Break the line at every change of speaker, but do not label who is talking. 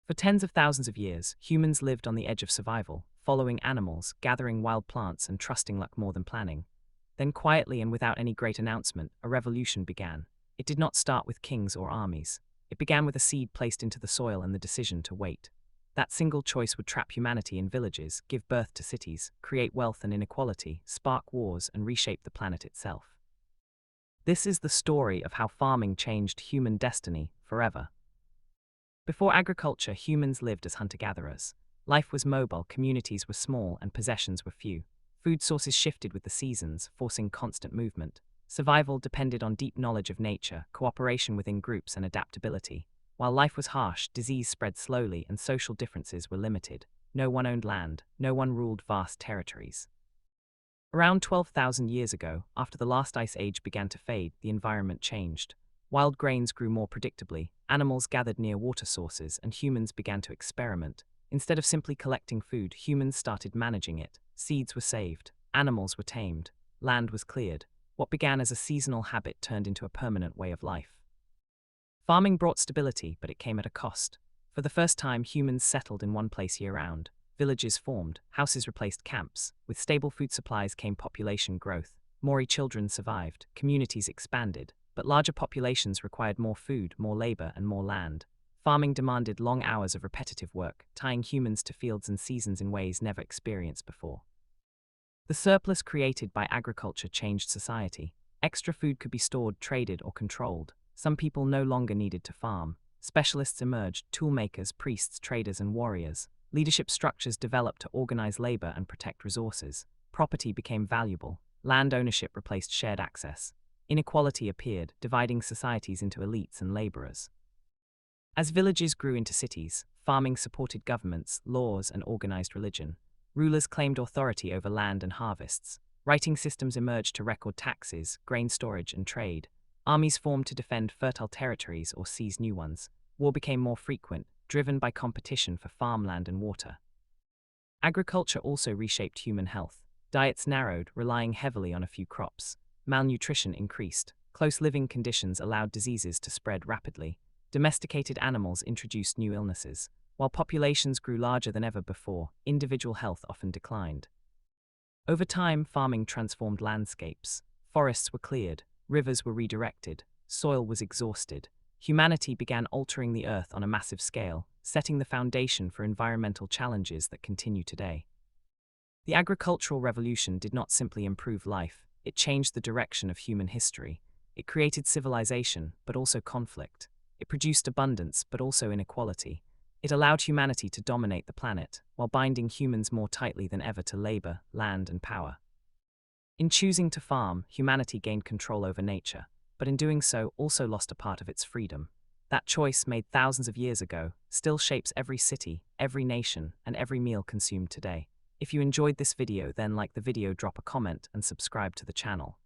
For tens of thousands of years, humans lived on the edge of survival, following animals, gathering wild plants, and trusting luck more than planning. Then quietly and without any great announcement, a revolution began. It did not start with kings or armies. It began with a seed placed into the soil and the decision to wait. That single choice would trap humanity in villages, give birth to cities, create wealth and inequality, spark wars, and reshape the planet itself. This is the story of how farming changed human destiny forever. Before agriculture, humans lived as hunter-gatherers. Life was mobile, communities were small, and possessions were few. Food sources shifted with the seasons, forcing constant movement. Survival depended on deep knowledge of nature, cooperation within groups, and adaptability. While life was harsh, disease spread slowly, and social differences were limited. No one owned land, no one ruled vast territories. Around 12,000 years ago, after the last ice age began to fade, the environment changed. Wild grains grew more predictably, animals gathered near water sources, and humans began to experiment. Instead of simply collecting food, humans started managing it. Seeds were saved, animals were tamed, land was cleared. What began as a seasonal habit turned into a permanent way of life. Farming brought stability, but it came at a cost. For the first time, humans settled in one place year-round. Villages formed, houses replaced camps. With stable food supplies came population growth. More children survived, communities expanded, but larger populations required more food, more labor, and more land. Farming demanded long hours of repetitive work, tying humans to fields and seasons in ways never experienced before. The surplus created by agriculture changed society. Extra food could be stored, traded, or controlled. Some people no longer needed to farm. Specialists emerged: toolmakers, priests, traders, and warriors. Leadership structures developed to organize labor and protect resources. Property became valuable. Land ownership replaced shared access. Inequality appeared, dividing societies into elites and laborers. As villages grew into cities, farming supported governments, laws, and organized religion. Rulers claimed authority over land and harvests. Writing systems emerged to record taxes, grain storage, and trade. Armies formed to defend fertile territories or seize new ones. War became more frequent, driven by competition for farmland and water. Agriculture also reshaped human health. Diets narrowed, relying heavily on a few crops. Malnutrition increased. Close living conditions allowed diseases to spread rapidly. Domesticated animals introduced new illnesses. While populations grew larger than ever before, individual health often declined. Over time, farming transformed landscapes. Forests were cleared, rivers were redirected, soil was exhausted. Humanity began altering the earth on a massive scale, setting the foundation for environmental challenges that continue today. The agricultural revolution did not simply improve life, it changed the direction of human history. It created civilization, but also conflict. It produced abundance, but also inequality. It allowed humanity to dominate the planet, while binding humans more tightly than ever to labor, land, and power. In choosing to farm, humanity gained control over nature, but in doing so also lost a part of its freedom. That choice, made thousands of years ago, still shapes every city, every nation, and every meal consumed today. If you enjoyed this video, then like the video, drop a comment, and subscribe to the channel.